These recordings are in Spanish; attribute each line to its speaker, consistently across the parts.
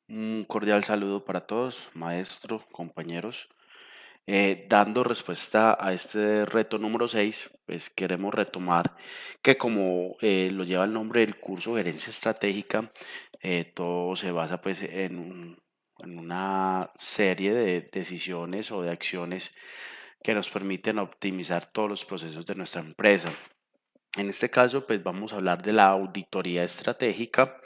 Speaker 1: Un cordial saludo para todos, maestro, compañeros. Dando respuesta a este reto número 6, pues queremos retomar que como lo lleva el nombre del curso Gerencia Estratégica, todo se basa pues en una serie de decisiones o de acciones que nos permiten optimizar todos los procesos de nuestra empresa. En este caso, pues vamos a hablar de la auditoría estratégica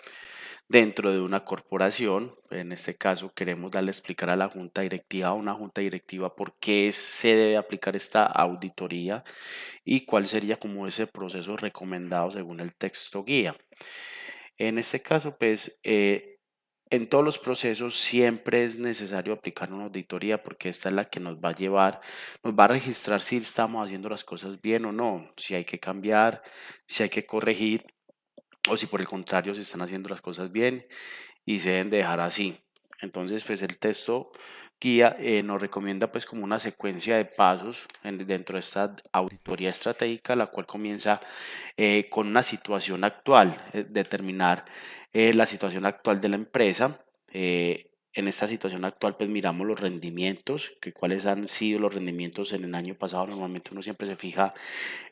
Speaker 1: dentro de una corporación. En este caso, queremos darle a explicar a la junta directiva, a una junta directiva, por qué se debe aplicar esta auditoría y cuál sería como ese proceso recomendado según el texto guía. En este caso, pues, en todos los procesos siempre es necesario aplicar una auditoría porque esta es la que nos va a llevar, nos va a registrar si estamos haciendo las cosas bien o no, si hay que cambiar, si hay que corregir o si por el contrario se están haciendo las cosas bien y se deben de dejar así. Entonces, pues el texto guía nos recomienda pues como una secuencia de pasos dentro de esta auditoría estratégica, la cual comienza con una situación actual, determinar la situación actual de la empresa. En esta situación actual, pues miramos los rendimientos, que cuáles han sido los rendimientos en el año pasado. Normalmente uno siempre se fija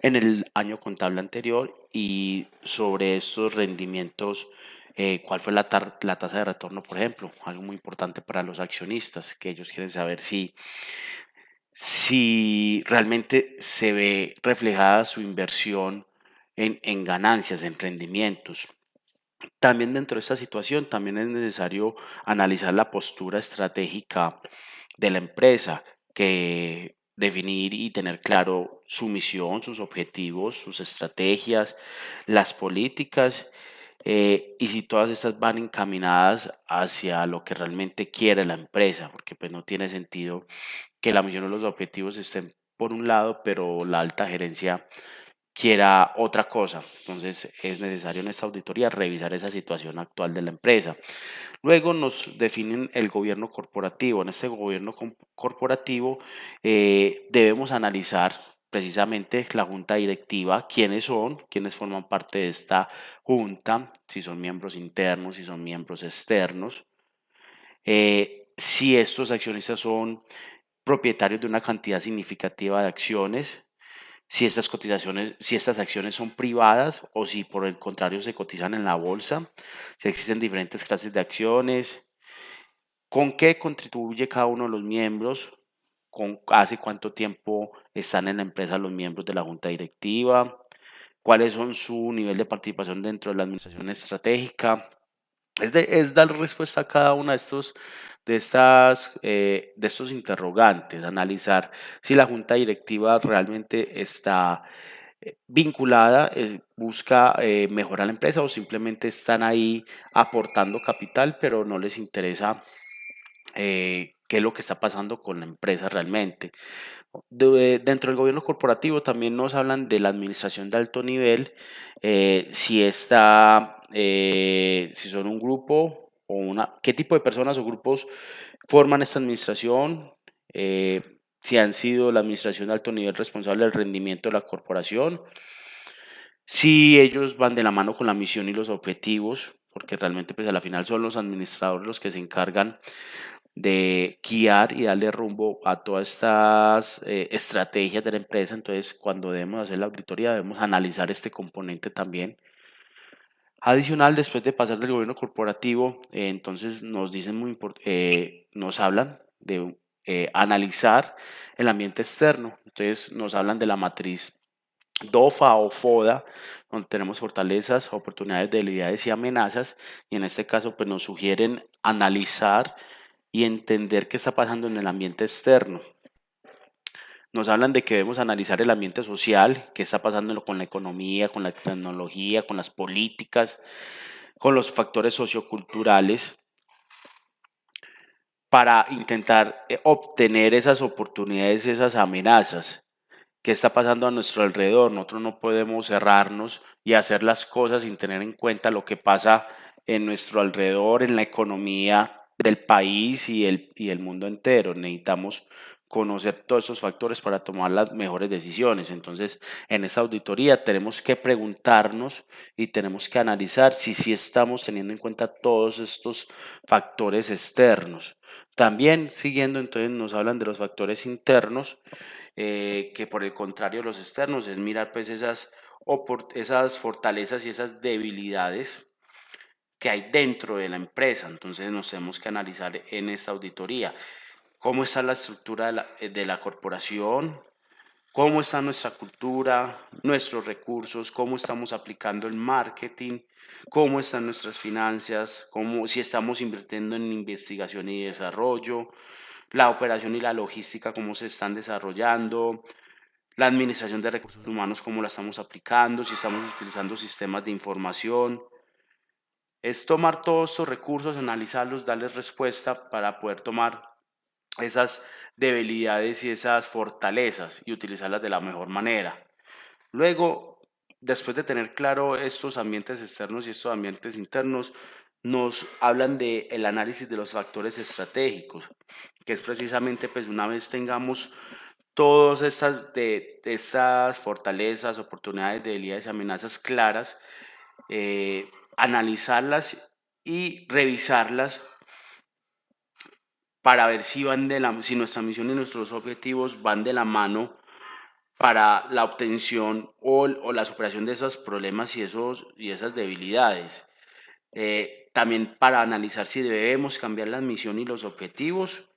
Speaker 1: en el año contable anterior y sobre estos rendimientos, cuál fue la tasa de retorno, por ejemplo, algo muy importante para los accionistas, que ellos quieren saber si realmente se ve reflejada su inversión en ganancias, en rendimientos. También dentro de esta situación, también es necesario analizar la postura estratégica de la empresa, que definir y tener claro su misión, sus objetivos, sus estrategias, las políticas, y si todas estas van encaminadas hacia lo que realmente quiere la empresa, porque pues no tiene sentido que la misión o los objetivos estén por un lado, pero la alta gerencia quiera otra cosa. Entonces es necesario en esta auditoría revisar esa situación actual de la empresa. Luego nos definen el gobierno corporativo. En este gobierno corporativo debemos analizar precisamente la junta directiva, quiénes son, quiénes forman parte de esta junta, si son miembros internos, si son miembros externos, si estos accionistas son propietarios de una cantidad significativa de acciones, si estas acciones son privadas o si por el contrario se cotizan en la bolsa, si existen diferentes clases de acciones, con qué contribuye cada uno de los miembros, con hace cuánto tiempo están en la empresa los miembros de la junta directiva, cuáles son su nivel de participación dentro de la administración estratégica. Es dar respuesta a cada una de estos interrogantes, analizar si la junta directiva realmente está vinculada, busca mejorar la empresa o simplemente están ahí aportando capital, pero no les interesa qué es lo que está pasando con la empresa realmente. Dentro del gobierno corporativo también nos hablan de la administración de alto nivel, si son un grupo o qué tipo de personas o grupos forman esta administración, si han sido la administración de alto nivel responsable del rendimiento de la corporación, si ellos van de la mano con la misión y los objetivos, porque realmente pues a la final son los administradores los que se encargan de guiar y darle rumbo a todas estas estrategias de la empresa. Entonces, cuando debemos hacer la auditoría, debemos analizar este componente también. Adicional, después de pasar del gobierno corporativo, entonces nos dicen nos hablan de analizar el ambiente externo. Entonces, nos hablan de la matriz DOFA o FODA, donde tenemos fortalezas, oportunidades, debilidades y amenazas. Y en este caso, pues nos sugieren analizar y entender qué está pasando en el ambiente externo. Nos hablan de que debemos analizar el ambiente social, qué está pasando con la economía, con la tecnología, con las políticas, con los factores socioculturales para intentar obtener esas oportunidades, esas amenazas. ¿Qué está pasando a nuestro alrededor? Nosotros no podemos cerrarnos y hacer las cosas sin tener en cuenta lo que pasa en nuestro alrededor, en la economía del país y el mundo entero. Necesitamos conocer todos esos factores para tomar las mejores decisiones. Entonces, en esta auditoría tenemos que preguntarnos y tenemos que analizar si sí estamos teniendo en cuenta todos estos factores externos. También siguiendo, entonces nos hablan de los factores internos, que por el contrario los externos es mirar pues esas fortalezas y esas debilidades que hay dentro de la empresa. Entonces nos tenemos que analizar en esta auditoría cómo está la estructura de la corporación, cómo está nuestra cultura, nuestros recursos, cómo estamos aplicando el marketing, cómo están nuestras finanzas, si estamos invirtiendo en investigación y desarrollo, la operación y la logística, cómo se están desarrollando, la administración de recursos humanos, cómo la estamos aplicando, si estamos utilizando sistemas de información. Es tomar todos estos recursos, analizarlos, darles respuesta para poder tomar esas debilidades y esas fortalezas y utilizarlas de la mejor manera. Luego, después de tener claro estos ambientes externos y estos ambientes internos, nos hablan del análisis de los factores estratégicos, que es precisamente pues una vez tengamos todas estas fortalezas, oportunidades, debilidades y amenazas claras, analizarlas y revisarlas para ver si nuestra misión y nuestros objetivos van de la mano para la obtención o la superación de esos problemas y esas debilidades. También para analizar si debemos cambiar la misión y los objetivos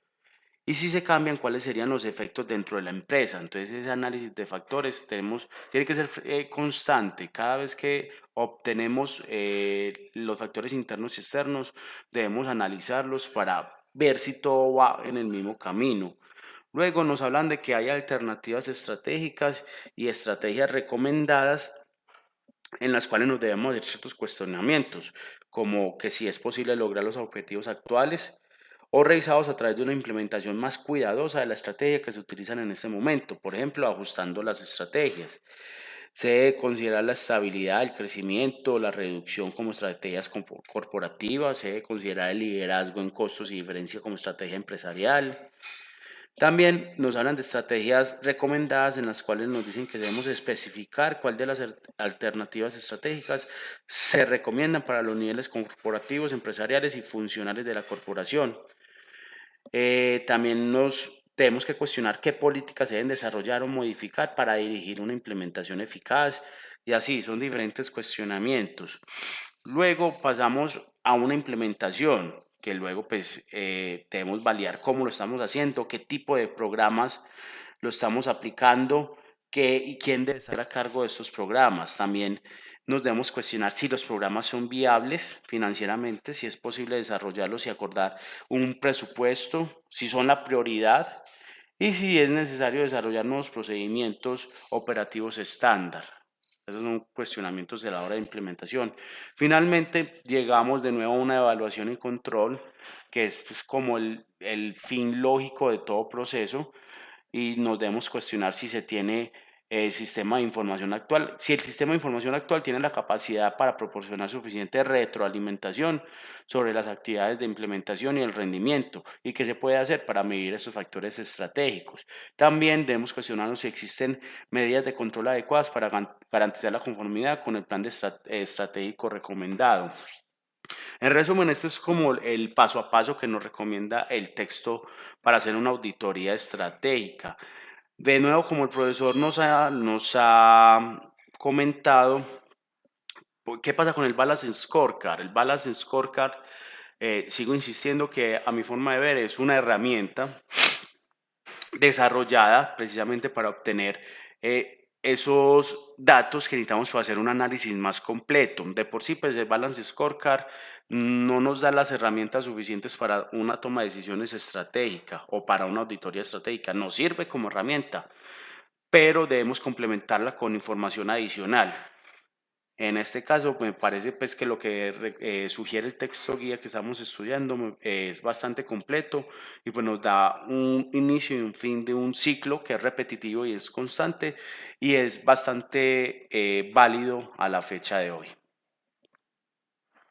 Speaker 1: y si se cambian, cuáles serían los efectos dentro de la empresa. Entonces ese análisis de factores tiene que ser constante. Cada vez que obtenemos los factores internos y externos, debemos analizarlos para ver si todo va en el mismo camino. Luego nos hablan de que hay alternativas estratégicas y estrategias recomendadas en las cuales nos debemos hacer ciertos cuestionamientos, como que si es posible lograr los objetivos actuales o revisados a través de una implementación más cuidadosa de la estrategia que se utilizan en este momento, por ejemplo, ajustando las estrategias. Se debe considerar la estabilidad, el crecimiento, la reducción como estrategias corporativas, se debe considerar el liderazgo en costos y diferencia como estrategia empresarial. También nos hablan de estrategias recomendadas en las cuales nos dicen que debemos especificar cuál de las alternativas estratégicas se recomiendan para los niveles corporativos, empresariales y funcionales de la corporación. También nos tenemos que cuestionar qué políticas se deben desarrollar o modificar para dirigir una implementación eficaz y así son diferentes cuestionamientos. Luego pasamos a una implementación que luego pues debemos validar cómo lo estamos haciendo, qué tipo de programas lo estamos aplicando y quién debe estar a cargo de estos programas. También nos debemos cuestionar si los programas son viables financieramente, si es posible desarrollarlos y acordar un presupuesto, si son la prioridad y si es necesario desarrollar nuevos procedimientos operativos estándar. Esos son cuestionamientos de la hora de implementación. Finalmente, llegamos de nuevo a una evaluación y control, que es pues, como el fin lógico de todo proceso, y nos debemos cuestionar si se tiene el sistema de información actual, si el sistema de información actual tiene la capacidad para proporcionar suficiente retroalimentación sobre las actividades de implementación y el rendimiento y qué se puede hacer para medir esos factores estratégicos. También debemos cuestionarnos si existen medidas de control adecuadas para garantizar la conformidad con el plan estratégico recomendado. En resumen, este es como el paso a paso que nos recomienda el texto para hacer una auditoría estratégica. De nuevo, como el profesor nos ha comentado, ¿qué pasa con el Balance Scorecard? El Balance Scorecard, sigo insistiendo que a mi forma de ver es una herramienta desarrollada precisamente para obtener esos datos que necesitamos para hacer un análisis más completo. De por sí, pues el Balance Scorecard no nos da las herramientas suficientes para una toma de decisiones estratégica o para una auditoría estratégica. Nos sirve como herramienta, pero debemos complementarla con información adicional. En este caso, me parece pues que lo que sugiere el texto guía que estamos estudiando es bastante completo y pues nos da un inicio y un fin de un ciclo que es repetitivo y es constante y es bastante válido a la fecha de hoy.